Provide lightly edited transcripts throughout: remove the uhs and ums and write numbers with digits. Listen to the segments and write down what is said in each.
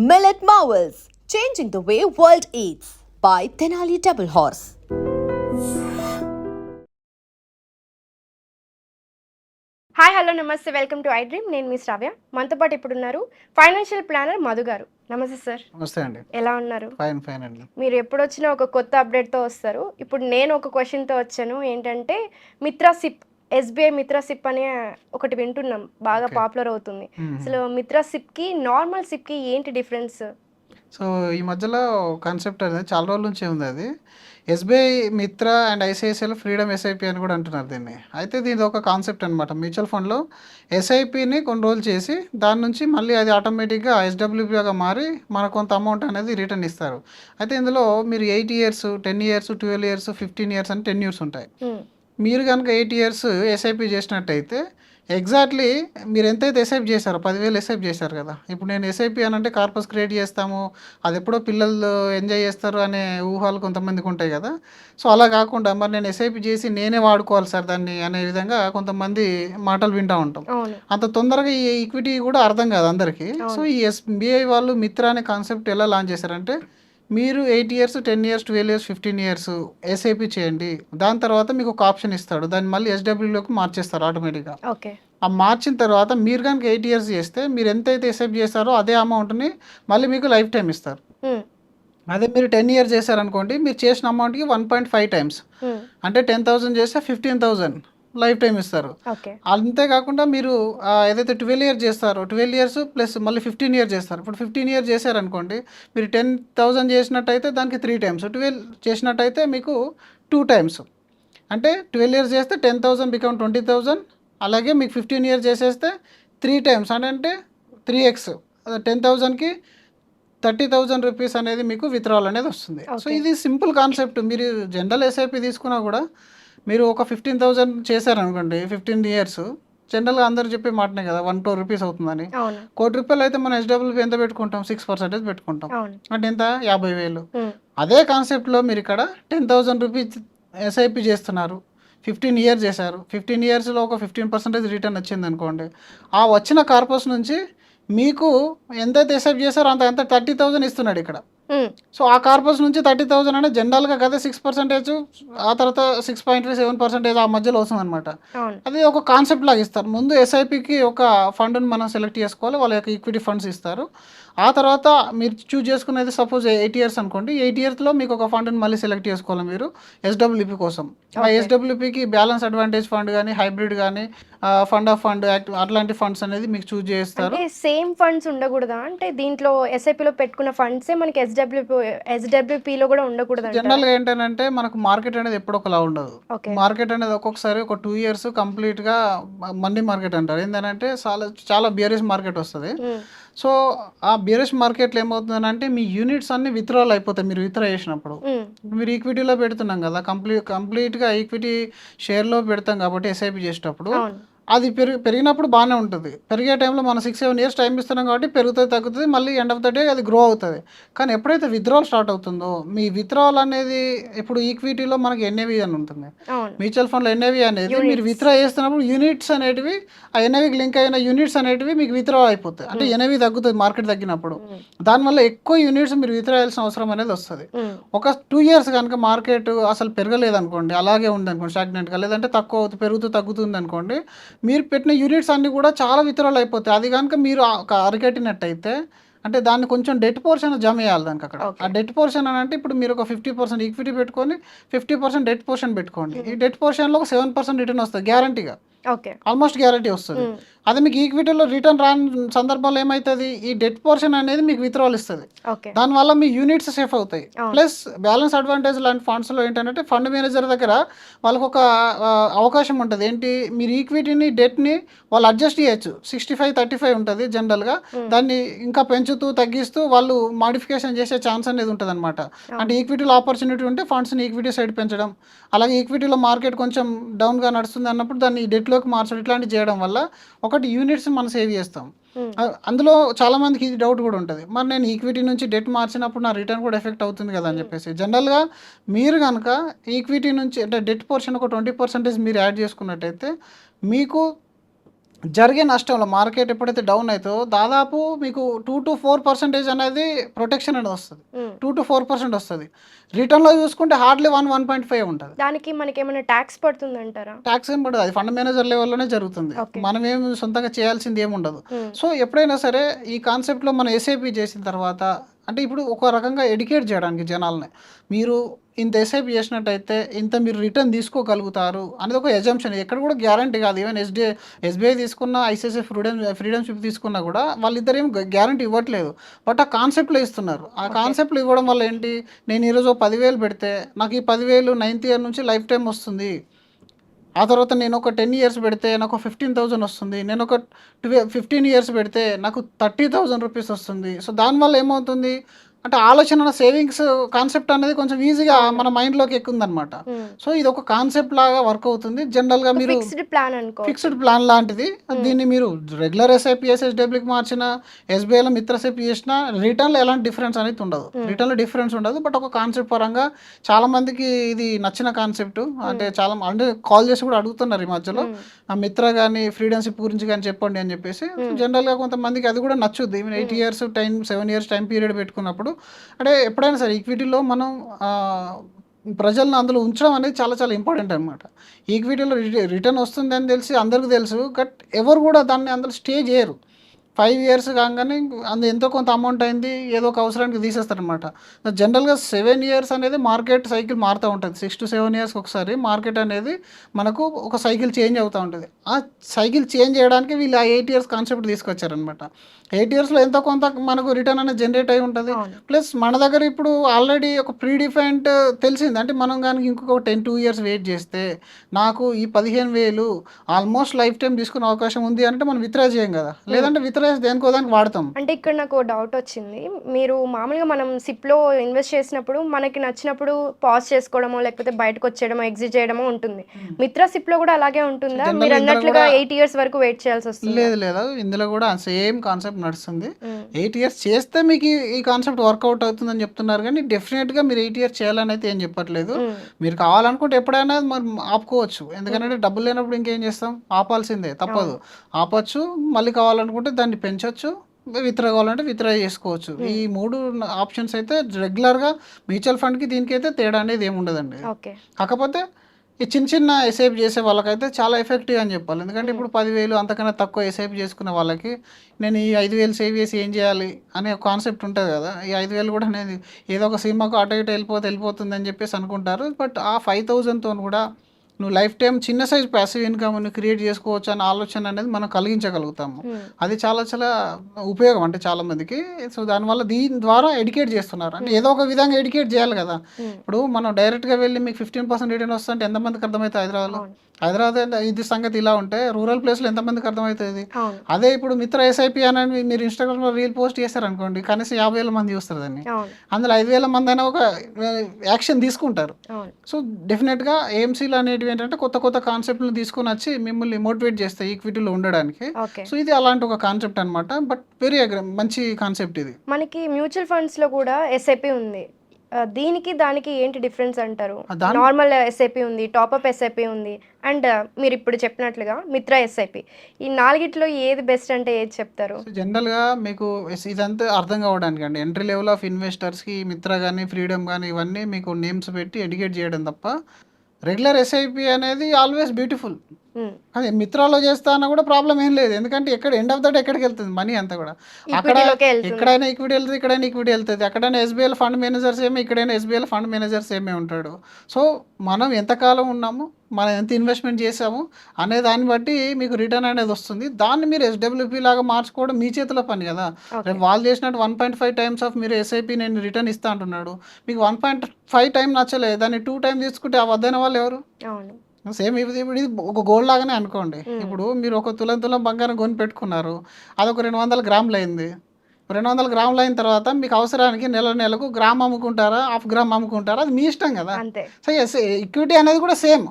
Millet Marvels, changing the way world eats by Tenali Double Horse. Hi hello నమస్తే welcome to I dream. నేను మీ శ్రావ్య. మనతో పాటు ఇప్పుడు ఉన్నారు ఫైనాన్షియల్ ప్లానర్ మధు గారు. నమస్తే సార్. నమస్తే అండి. ఎలా ఉన్నారు? ఫైన్ ఫైన్ అండి. మీరు ఎప్పుడు వచ్చినా ఒక కొత్త అప్డేట్తో వస్తారు. ఇప్పుడు నేను ఒక క్వశ్చన్తో వచ్చాను. ఏంటంటే Mitra SIP, SBI Mitra SIP అనే ఒకటి వింటున్నాం, బాగా పాపులర్ అవుతుంది. అసలు మిత్రా సిప్కి నార్మల్ సిప్కి ఏంటి డిఫరెన్స్? సో ఈ మధ్యలో కాన్సెప్ట్ అనేది చాలా రోజుల నుంచి ఉంది. అది ఎస్బీఐ మిత్ర అండ్ ఐసిఐసిఐలో ఫ్రీడమ్ ఎస్ఐపి అని కూడా అంటున్నారు దీన్ని. అయితే దీని ఒక కాన్సెప్ట్ అనమాట. మ్యూచువల్ ఫండ్లో ఎస్ఐపిని కొన్ని రోజులు చేసి దాని నుంచి మళ్ళీ అది ఆటోమేటిక్గా ఎస్డబ్ల్యూపీగా మారి మనకు కొంత అమౌంట్ అనేది రిటర్న్ ఇస్తారు. అయితే ఇందులో మీరు 8 years, 10 years, 12 years, 15 years అని 10 years ఉంటాయి. మీరు కనుక 8 years ఎస్ఐపి చేసినట్టయితే ఎగ్జాక్ట్లీ మీరు ఎంతైతే ఎస్ఐపి చేశారో 10,000 ఎస్ఐపి చేశారు కదా. ఇప్పుడు నేను ఎస్ఐపి అని అంటే కార్పస్ క్రియేట్ చేస్తాము, అది ఎప్పుడో పిల్లలు ఎంజాయ్ చేస్తారు అనే ఊహలు కొంతమందికి ఉంటాయి కదా. సో అలా కాకుండా మరి నేను ఎస్ఐపి చేసి నేనే వాడుకోవాలి సార్ దాన్ని అనే విధంగా కొంతమంది మాటలు వింటూ ఉంటాం. అంత తొందరగా ఈ ఈక్విటీ కూడా అర్థం కాదు అందరికీ. సో ఈ ఎస్బీఐ వాళ్ళు మిత్ర అనే కాన్సెప్ట్ ఎలా లాంచ్ చేశారంటే, మీరు 8 years, 10 years, 12 years, 15 years SIP చేయండి. దాని తర్వాత మీకు ఒక ఆప్షన్ ఇస్తాడు, దాన్ని మళ్ళీ ఎస్డబ్ల్యూలోకి మార్చేస్తారు ఆటోమేటిక్గా. ఓకే. ఆ మార్చిన తర్వాత మీరు కనుక 8 years చేస్తే మీరు ఎంతైతే ఎస్ఐపి చేస్తారో అదే అమౌంట్ని మళ్ళీ మీకు లైఫ్ టైం ఇస్తారు. అదే మీరు 10 years చేశారనుకోండి, మీరు చేసిన అమౌంట్కి 1.5 times, అంటే 10,000 చేస్తే 15,000 లైఫ్ టైం ఇస్తారు. అంతేకాకుండా మీరు ఏదైతే 12 years చేస్తారో 12 years ప్లస్ మళ్ళీ 15 years చేస్తారు. ఇప్పుడు 15 years చేశారనుకోండి, మీరు 10,000 చేసినట్టయితే దానికి 3 times, 12 చేసినట్టయితే మీకు 2 times, అంటే 12 years చేస్తే 10,000 బికమ్ 20,000. అలాగే మీకు 15 years చేసేస్తే 3 times, అంటే 3x, 10,000కి 30,000 రూపీస్ అనేది మీకు విత్డ్రాల్ అనేది వస్తుంది. సో ఇది సింపుల్ కాన్సెప్ట్. మీరు జనరల్ ఎస్ఐపి తీసుకున్నా కూడా మీరు ఒక 15,000 చేశారనుకోండి 15 years, జనరల్గా అందరూ చెప్పే మాటనే కదా 1 crore rupees అవుతుందని. ₹1,00,00,000 అయితే మనం ఎస్డబ్ల్యూపీ ఎంత పెట్టుకుంటాం? 6% పెట్టుకుంటాం, అంటే ఎంత? 50,000. అదే కాన్సెప్ట్లో మీరు ఇక్కడ 10,000 రూపీస్ ఎస్ఐపి చేస్తున్నారు, 15 years చేశారు. 15 yearsలో ఒక 15% రిటర్న్ వచ్చింది అనుకోండి. ఆ వచ్చిన కార్పస్ నుంచి మీకు ఎంతైతే ఎస్ఐపి చేశారో అంత 30,000 ఇస్తున్నాడు ఇక్కడ. సో ఆ కార్పస్ నుంచి 30,000 అంటే జనరల్గా కదా 6%, ఆ తర్వాత 6.7% ఆ మధ్యలో వస్తుంది అనమాట. అది ఒక కాన్సెప్ట్ లాగా ఇస్తారు. ముందు ఎస్ఐపికి ఒక ఫండ్ని మనం సెలెక్ట్ చేసుకోవాలి, వాళ్ళ యొక్క ఈక్విటీ ఫండ్స్ ఇస్తారు. ఆ తర్వాత మీరు చూజ్ చేసుకునేది సపోజ్ 8 years అనుకోండి, 8 yearsలో మీకు ఒక ఫండ్ని మళ్ళీ సెలెక్ట్ చేసుకోవాలి మీరు ఎస్డబ్ల్యూపీ కోసం. ఆ ఎస్డబ్ల్యూపీకి బ్యాలెన్స్ అడ్వాంటేజ్ ఫండ్ కానీ, హైబ్రిడ్ కానీ, ఫండ్ ఆఫ్ ఫండ్, అట్లాంటి ఫండ్స్ అనేది మీకు చూజ్ చేస్తారు. సేమ్ ఫండ్స్ ఉండకూడదా? అంటే దీంట్లో ఎస్ఐపిలో పెట్టుకున్న ఫండ్సే మనకి ఎస్డబ్ల్యూపీలో కూడా ఉండకూడదు? జనరల్గా ఏంటంటే మనకు మార్కెట్ అనేది ఎప్పుడు ఒకలా ఉండదు. మార్కెట్ అనేది ఒక్కొక్కసారి ఒక 2 years కంప్లీట్గా మండీ మార్కెట్ అంటారు. ఏంటంటే చాలా బియరిష్ మార్కెట్ వస్తుంది. సో ఆ బియరిష్ మార్కెట్లో ఏమవుతుందంటే మీ యూనిట్స్ అన్ని విత్డ్రాల్ అయిపోతాయి. మీరు విత్డ్రా చేసినప్పుడు మీరు ఈక్విటీలో పెడుతున్నాం కదా, కంప్లీట్గా ఈక్విటీ షేర్లో పెడతాం కాబట్టి ఎస్ఐపి చేసేటప్పుడు అది పెరిగినప్పుడు బాగానే ఉంటుంది. పెరిగే టైంలో మనం 6-7 years టైం ఇస్తున్నాం కాబట్టి పెరుగుతుంది, తగ్గుతుంది, మళ్ళీ ఎండ్ ఆఫ్ ద డే అది గ్రో అవుతుంది. కానీ ఎప్పుడైతే విత్డ్రాల్ స్టార్ట్ అవుతుందో, మీ విత్డ్రాల్ అనేది ఇప్పుడు ఈక్విటీలో మనకి ఎన్ఏవి అని ఉంటుంది, మ్యూచువల్ ఫండ్లో ఎన్ఏవి అనేది మీరు విత్డ్రా చేస్తున్నప్పుడు యూనిట్స్ అనేటివి, ఆ ఎన్ఏవికి లింక్ అయిన యూనిట్స్ అనేటివి మీకు విత్డ్రా అయిపోతాయి. అంటే ఎన్ఏవి తగ్గుతుంది మార్కెట్ తగ్గినప్పుడు, దానివల్ల ఎక్కువ యూనిట్స్ మీరు విత్డ్రా చేయాల్సిన అవసరం అనేది వస్తుంది. ఒక 2 years కనుక మార్కెట్ అసలు పెరగలేదు అనుకోండి, అలాగే ఉంది అనుకోండి స్టాగ్నెంట్గా, లేదంటే తక్కువ పెరుగుతూ తగ్గుతుంది అనుకోండి, మీరు పెట్టిన యూనిట్స్ అన్నీ కూడా చాలా విత్డ్రాల్ అయిపోతాయి. అది కనుక మీరు అరికట్టినట్టయితే, అంటే దాన్ని కొంచెం డెట్ పోర్షన్ జమ చేయాలి దానికి అక్కడ. ఆ డెట్ పోర్షన్ అని అంటే ఇప్పుడు మీరు ఒక 50% ఈక్విటీ పెట్టుకొని 50% డెట్ పోర్షన్ పెట్టుకోండి. ఈ డెట్ పోర్షన్లో ఒక 7% రిటర్న్ వస్తుంది గ్యారంటీగా, ఆల్మోస్ట్ గ్యారంటీ వస్తుంది. అది మీకు ఈక్విటీలో రిటర్న్ రాని సందర్భంలో ఏమవుతుంది, ఈ డెట్ పోర్షన్ అనేది మీకు విత్డ్రాల్ ఇస్తుంది. దానివల్ల మీ యూనిట్స్ సేఫ్ అవుతాయి. ప్లస్ బ్యాలెన్స్ అడ్వాంటేజ్ లాంటి ఫండ్స్లో ఏంటంటే ఫండ్ మేనేజర్ దగ్గర వాళ్ళకు ఒక అవకాశం ఉంటుంది. ఏంటి, మీరు ఈక్విటీని డెట్ని వాళ్ళు అడ్జస్ట్ చేయొచ్చు. 65-35 ఉంటుంది జనరల్గా, దాన్ని ఇంకా పెంచుతూ తగ్గిస్తూ వాళ్ళు మాడిఫికేషన్ చేసే ఛాన్స్ అనేది ఉంటుంది అనమాట. అంటే ఈక్విటీలో ఆపర్చునిటీ ఉంటే ఫండ్స్ని ఈక్విటీ సైడ్ పెంచడం, అలాగే ఈక్విటీలో మార్కెట్ కొంచెం డౌన్గా నడుస్తుంది అన్నప్పుడు దాన్ని డెట్లోకి మార్చడం, ఇట్లాంటివి చేయడం వల్ల ఒకటి యూనిట్స్ మనం సేవ్ చేస్తాం. అందులో చాలా మందికి ఇది డౌట్ కూడా ఉంటుంది, మరి నేను ఈక్విటీ నుంచి డెట్ మార్చినప్పుడు నా రిటర్న్ కూడా ఎఫెక్ట్ అవుతుంది కదా అని చెప్పేసి. జనరల్గా మీరు కనుక ఈక్విటీ నుంచి అంటే డెట్ పోర్షన్ ఒక 20% మీరు యాడ్ చేసుకున్నట్టయితే మీకు జరిగే నష్టంలో మార్కెట్ ఎప్పుడైతే డౌన్ అవుతుందో దాదాపు మీకు 2-4% అనేది ప్రొటెక్షన్ అనేది వస్తుంది. 2-4% వస్తుంది. రిటర్న్లో చూసుకుంటే హార్డ్లీ 1-1.5 ఉంటుంది. దానికి మనకి ఏమైనా ట్యాక్స్ పడుతుందంటారా? ట్యాక్స్ ఏం పడదు, అది ఫండ్ మేనేజర్ లెవెల్లోనే జరుగుతుంది. మనం ఏం సొంతంగా చేయాల్సింది ఏమి ఉండదు. సో ఎప్పుడైనా సరే ఈ కాన్సెప్ట్లో మనం ఎస్ఐపి చేసిన తర్వాత అంటే ఇప్పుడు ఒక రకంగా ఎడ్యుకేట్ చేయడానికి జనాల్ని, మీరు ఇంత ఎస్ఐపి చేసినట్టయితే ఇంత మీరు రిటర్న్ తీసుకోగలుగుతారు అనేది ఒక ఎజంప్షన్. ఎక్కడ కూడా గ్యారంటీ కాదు. ఈవెన్ ఎస్బీఐ తీసుకున్న, ఐసిఐసిఐ ఫ్రీడమ్ షిప్ తీసుకున్నా కూడా వాళ్ళిద్దరు ఏం గ్యారంటీ ఇవ్వట్లేదు. బట్ ఆ కాన్సెప్ట్లో ఇస్తున్నారు. ఆ కాన్సెప్ట్లో ఇవ్వడం వల్ల ఏంటి, నేను ఈరోజు 10,000 పెడితే నాకు ఈ 10,000 9th ఇయర్ నుంచి లైఫ్ టైం వస్తుంది. ఆ తర్వాత నేను ఒక 10 ఇయర్స్ పెడితే నాకు 15,000 వస్తుంది. నేను ఒక 15 ఇయర్స్ పెడితే నాకు 30,000 రూపీస్ వస్తుంది. సో దానివల్ల ఏమవుతుంది అంటే ఆలోచన సేవింగ్స్ కాన్సెప్ట్ అనేది కొంచెం ఈజీగా మన మైండ్లోకి ఎక్కుందనమాట. సో ఇది ఒక కాన్సెప్ట్ లాగా వర్క్ అవుతుంది. జనరల్గా మీరు ఫిక్స్డ్ ప్లాన్ లాంటిది. దీన్ని మీరు రెగ్యులర్ ఎస్ఐపి ఎస్ఎస్డబ్ల్యూకి మార్చిన, ఎస్బీఐలో మిత్ర ఎస్ఐపి చేసిన రిటర్న్లో ఎలాంటి డిఫరెన్స్ అనేది ఉండదు. రిటర్న్లో డిఫరెన్స్ ఉండదు. బట్ ఒక కాన్సెప్ట్ పరంగా చాలా మందికి ఇది నచ్చిన కాన్సెప్ట్. అంటే చాలా అంటే కాల్ చేసి కూడా అడుగుతున్నారు ఈ మధ్యలో, ఆ మిత్ర కానీ ఫ్రీడమ్ షిప్ గురించి కానీ చెప్పండి అని చెప్పేసి. జనరల్గా కొంతమందికి అది కూడా నచ్చుద్ది. Even 8 years 7 years time period పెట్టుకున్నప్పుడు అంటే ఎప్పుడైనా సరే ఈక్విటీలో మనం ప్రజలను అందులో ఉంచడం అనేది చాలా చాలా ఇంపార్టెంట్ అనమాట. ఈక్విటీలో రిటర్న్ వస్తుంది అని తెలిసి అందరికీ తెలుసు, బట్ ఎవరు కూడా దాన్ని అందులో స్టే చేయరు. 5 ఇయర్స్ కాగానే ఎంతో కొంత అమౌంట్ అయింది ఏదో ఒక అవసరానికి తీసేస్తారనమాట. జనరల్గా 7 ఇయర్స్ అనేది మార్కెట్ సైకిల్ మారుతూ ఉంటుంది. 6 to 7 ఇయర్స్ ఒకసారి మార్కెట్ అనేది మనకు ఒక సైకిల్ చేంజ్ అవుతూ ఉంటుంది. ఆ సైకిల్ చేంజ్ చేయడానికి వీళ్ళు ఆ 8 ఇయర్స్ కాన్సెప్ట్ తీసుకొచ్చారనమాట. 8 ఇయర్స్లో ఎంతో కొంత మనకు రిటర్న్ అనేది జనరేట్ అయి ఉంటుంది. ప్లస్ మన దగ్గర ఇప్పుడు ఆల్రెడీ ఒక ప్రీడిఫైన్డ్ తెలిసింది. అంటే మనం కానీ ఇంకొక 2 ఇయర్స్ వెయిట్ చేస్తే నాకు ఈ 15,000 ఆల్మోస్ట్ లైఫ్ టైం తీసుకునే అవకాశం ఉంది అంటే మనం విత్డ్రా చేయం కదా. లేదంటే విత్డ్రా దేనికో దానికి వాడతాం. అంటే ఇక్కడ నాకు డౌట్ వచ్చింది. మీరు మామూలుగా మనం సిప్లో ఇన్వెస్ట్ చేసినప్పుడు మనకి నచ్చినప్పుడు పాజ్ చేసుకోవడమో లేకపోతే బయటకు వచ్చేయడమో ఎగ్జిట్ చేయడమో ఉంటుంది. మిత్ర సిప్లో కూడా అలాగే ఉంటుందా? మీరు అన్నట్లుగా 8 ఇయర్స్ వరకు వెయిట్ చేయాల్సి వస్తుంది? లేదు, ఇందులో కూడా సేమ్ కాన్సెప్ట్ నడుస్తుంది. 8 ఇయర్స్ చేస్తే మీకు ఈ కాన్సెప్ట్ వర్కౌట్ అవుతుందని చెప్తున్నారు, కానీ డెఫినెట్గా మీరు 8 ఇయర్స్ చేయాలని అయితే ఏం చెప్పట్లేదు. మీరు కావాలనుకుంటే ఎప్పుడైనా మనం ఆపుకోవచ్చు. ఎందుకంటే డబ్బులు లేనప్పుడు ఇంకేం చేస్తాం, ఆపాల్సిందే, తప్పదు. ఆపచ్చు, మళ్ళీ కావాలనుకుంటే దాన్ని పెంచవచ్చు, విత్డ్రా కావాలంటే విత్డ్రా చేసుకోవచ్చు. ఈ 3 ఆప్షన్స్ అయితే రెగ్యులర్గా మ్యూచువల్ ఫండ్కి దీనికి అయితే తేడా అనేది ఏమి ఉండదండి. కాకపోతే ఈ చిన్న చిన్న ఎస్ఐపి చేసే వాళ్ళకైతే చాలా ఎఫెక్టివ్ అని చెప్పాలి. ఎందుకంటే ఇప్పుడు 10,000 అంతకన్నా తక్కువ ఎస్ఐపి చేసుకునే వాళ్ళకి నేను ఈ 5,000 సేవ్ చేసి ఏం చేయాలి అనే కాన్సెప్ట్ ఉంటుంది కదా. ఈ 5,000 కూడా అనేది ఏదో ఒక సినిమాకు అటు ఇటు వెళ్ళిపోతుంది అని చెప్పేసి అనుకుంటారు. బట్ ఆ 5,000తో కూడా నువ్వు లైఫ్ టైం చిన్న సైజ్ ప్యాసివ్ ఇన్కమ్ని క్రియేట్ చేసుకోవచ్చు అనే ఆలోచన అనేది మనం కలిగించగలుగుతాము. అది చాలా చాలా ఉపయోగం అంటే చాలా మందికి. సో దానివల్ల దీని ద్వారా ఎడ్యుకేట్ చేస్తున్నారు. అంటే ఏదో ఒక విధంగా ఎడ్యుకేట్ చేయాలి కదా. ఇప్పుడు మనం డైరెక్ట్గా వెళ్ళి మీకు 15% రిటర్న్ వస్తుంటే ఎంతమందికి అర్థమవుతుంది? హైదరాబాద్ ఇది సంగతి ఇలా ఉంటే రూరల్ ప్లేస్లో ఎంతమందికి అర్థమవుతుంది? అదే ఇప్పుడు మిత్ర ఎస్ఐపి అని మీరు ఇన్స్టాగ్రామ్లో రీల్ పోస్ట్ చేశారనుకోండి, కనీసం 50,000 మంది చూస్తారు దాన్ని. అందులో 5,000 మంది అయినా ఒక యాక్షన్ తీసుకుంటారు. సో డెఫినెట్గా ఏఎంసీలు అనేటివి ఏంటంటే కొత్త కొత్త కాన్సెప్ట్లను తీసుకొని వచ్చి మిమ్మల్ని మోటివేట్ చేస్తాయి ఈక్విటీలో ఉండడానికి. సో ఇది అలాంటి ఒక కాన్సెప్ట్ అనమాట. బట్ వెరీ మంచి కాన్సెప్ట్ ఇది. మనకి మ్యూచువల్ ఫండ్స్లో కూడా ఎస్ఐపి ఉంది. దీనికి దానికి ఏంటి డిఫరెన్స్ అంటారు? నార్మల్ ఎస్ఐపి ఉంది, టాప్అప్ ఎస్ఐపి ఉంది, అండ్ మీరు ఇప్పుడు చెప్పినట్లుగా మిత్ర ఎస్ఐపి. ఈ 4గిట్లో ఏది బెస్ట్ అంటే ఏది చెప్తారు? జనరల్గా మీకు ఇదంతా అర్థం కావడానికి అండి, ఎంట్రీ లెవెల్ ఆఫ్ ఇన్వెస్టర్స్కి మిత్ర కానీ ఫ్రీడమ్ కానీ ఇవన్నీ మీకు నేమ్స్ పెట్టి ఎడ్యుకేట్ చేయడం తప్ప రెగ్యులర్ ఎస్ఐపి అనేది ఆల్వేస్ బ్యూటిఫుల్. అదే మిత్రాలో చేస్తా అన్న కూడా ప్రాబ్లం ఏం లేదు. ఎందుకంటే ఎక్కడ ఎండ్ ఆఫ్ ద డే ఎక్కడికి వెళ్తుంది మనీ అంతా కూడా. అక్కడ ఎక్కడైనా ఈక్విటీ వెళ్తుంది, ఇక్కడైనా ఈక్విటీ వెళ్తుంది. అక్కడైనా ఎస్బీఐ ఫండ్ మేనేజర్స్ ఏమి, ఇక్కడైనా ఎస్బీఐ ఫండ్ మేనేజర్స్ ఏమే ఉంటాడు. సో మనం ఎంతకాలం ఉన్నాము, మనం ఎంత ఇన్వెస్ట్మెంట్ చేసాము అనే దాన్ని బట్టి మీకు రిటర్న్ అనేది వస్తుంది. దాన్ని మీరు ఎస్డబ్ల్యూపీ లాగా మార్చుకోవడం మీ చేతిలో పని కదా. రేపు వాళ్ళు చేసినట్టు 1.5 టైమ్స్ ఆఫ్ మీరు ఎస్ఐపి నేను రిటర్న్ ఇస్తా అంటున్నాడు, మీకు 1.5 టైం నచ్చలేదు, దాన్ని 2 టైం తీసుకుంటే ఆ వద్దైన వాళ్ళు ఎవరు? సేమ్ ఇప్పుడు ఇది ఒక గోల్డ్ లాగానే అనుకోండి. ఇప్పుడు మీరు ఒక తులం బంగారం కొని పెట్టుకున్నారు, అదొక 200 గ్రాములు అయింది. 200 గ్రాములు అయిన తర్వాత మీకు అవసరానికి నెలకు గ్రామ్ అమ్ముకుంటారా, హాఫ్ గ్రామ్ అమ్ముకుంటారా, అది మీ ఇష్టం కదా. సో ఈక్విటీ అనేది కూడా సేమ్.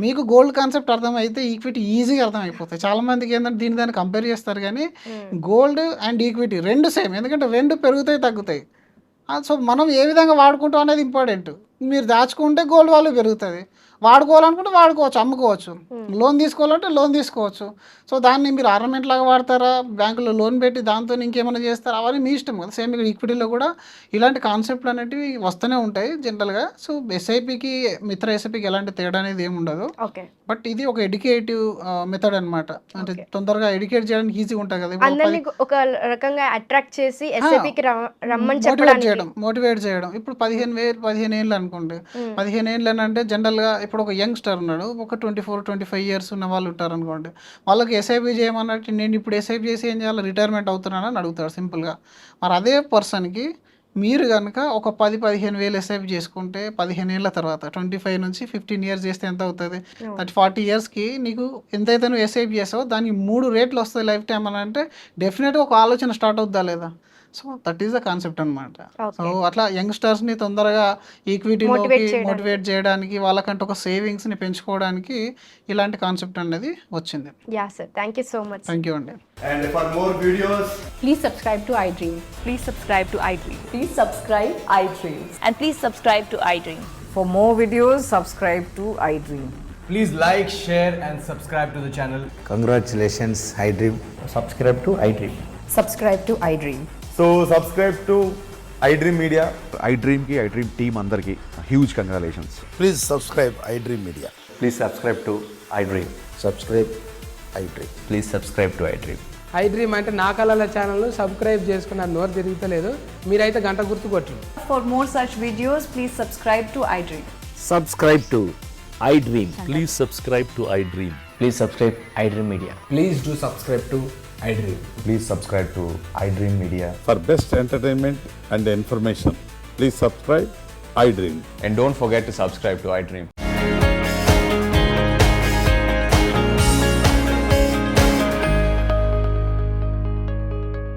మీకు గోల్డ్ కాన్సెప్ట్ అర్థమైతే ఈక్విటీ ఈజీగా అర్థమైపోతాయి. చాలా మందికి ఏంటంటే దాన్ని కంపేర్ చేస్తారు, కానీ గోల్డ్ అండ్ ఈక్విటీ రెండు సేమ్. ఎందుకంటే రెండు పెరుగుతాయి, తగ్గుతాయి. సో మనం ఏ విధంగా వాడుకుంటాం అనేది ఇంపార్టెంట్. మీరు దాచుకుంటే గోల్డ్ వాల్యూ పెరుగుతుంది, వాడుకోవాలనుకుంటే వాడుకోవచ్చు, అమ్ముకోవచ్చు, లోన్ తీసుకోవాలంటే లోన్ తీసుకోవచ్చు. సో దాన్ని మీరు ఆర్నమెంట్ లాగా వాడతారా, బ్యాంకులో లోన్ పెట్టి దాంతో ఇంకేమైనా చేస్తారా, అవన్నీ మీ ఇష్టం కదా. సేమ్ ఇక్కడ ఈక్విటీలో కూడా ఇలాంటి కాన్సెప్ట్లు అనేటివి వస్తూనే ఉంటాయి జనరల్గా. సో ఎస్ఐపికి మిత్ర ఎస్ఐపికి ఎలాంటి తేడా అనేది ఏమి ఉండదు. ఓకే, బట్ ఇది ఒక ఎడ్యుకేటివ్ మెథడ్ అనమాట. అంటే తొందరగా ఎడ్యుకేట్ చేయడానికి ఈజీగా ఉంటుంది కదా. అందరినీ ఒక రకంగా అట్రాక్ట్ చేసి ఎస్ఐపికి రమ్మని చెప్పడానికి మోటివేట్ చేయడం. ఇప్పుడు 15 ఏళ్ళు అనుకోండి, 15 ఏళ్ళు అని అంటే జనరల్గా ఇప్పుడు ఒక యంగ్స్టర్ ఉన్నాడు, ఒక 24-25 ఇయర్స్ ఉన్న వాళ్ళు ఉంటారు అనుకోండి, వాళ్ళకి ఎస్ఐపి చేయమన్నట్టు నేను ఇప్పుడు ఎస్ఐపి చేసి ఏం చేయాలి, రిటైర్మెంట్ అవుతున్నానని అడుగుతాడు సింపుల్గా. మరి అదే పర్సన్కి మీరు కనుక ఒక 10-15 వేలు ఎస్ఐపి చేసుకుంటే 15 ఏళ్ళ తర్వాత 25 నుంచి 15 ఇయర్స్ చేస్తే ఎంత అవుతుంది, 40 ఇయర్స్కి నీకు ఎంతైతే నువ్వు ఎస్ఐపి చేస్తావో దానికి 3 రేట్లు వస్తుంది లైఫ్ టైం అని అంటే డెఫినెట్గా ఒక ఆలోచన స్టార్ట్ అవుద్దా లేదా. So that is the concept అనమాట. సో అట్లా యంగ్స్టర్స్ని తొందరగా ఈక్విటీలోకి మోటివేట్ చేయడానికి, వాళ్ళకంటే ఒక సేవింగ్స్ని పెంచుకోవడానికి ఇలాంటి కాన్సెప్ట్ అనేది వచ్చింది. Yeah sir, thank you so much. Thank you అండి. And for more videos, Please subscribe to iDream. Please subscribe to iDream. Please subscribe iDream. And please subscribe to iDream. For more videos, subscribe to iDream. please like, share and subscribe to the channel. Congratulations, iDream. Subscribe to iDream. Subscribe to iDream. So subscribe to iDream Media. iDream team అందరికి huge congratulations. Please subscribe iDream Media. Please subscribe to iDream. Subscribe iDream. Please subscribe to iDream. iDream అంటే నా కళల ఛానల్ను subscribe చేసుకున్న నోరు తిరుగుతలేదు, మీరైతే గంట గుర్తు కొట్టండి. For more such videos, please subscribe to iDream. Subscribe to iDream. Please subscribe to iDream. Please subscribe iDream Media. Please do subscribe to iDream. Please subscribe to iDream Media. For best entertainment and information, please subscribe iDream. And don't forget to subscribe to iDream.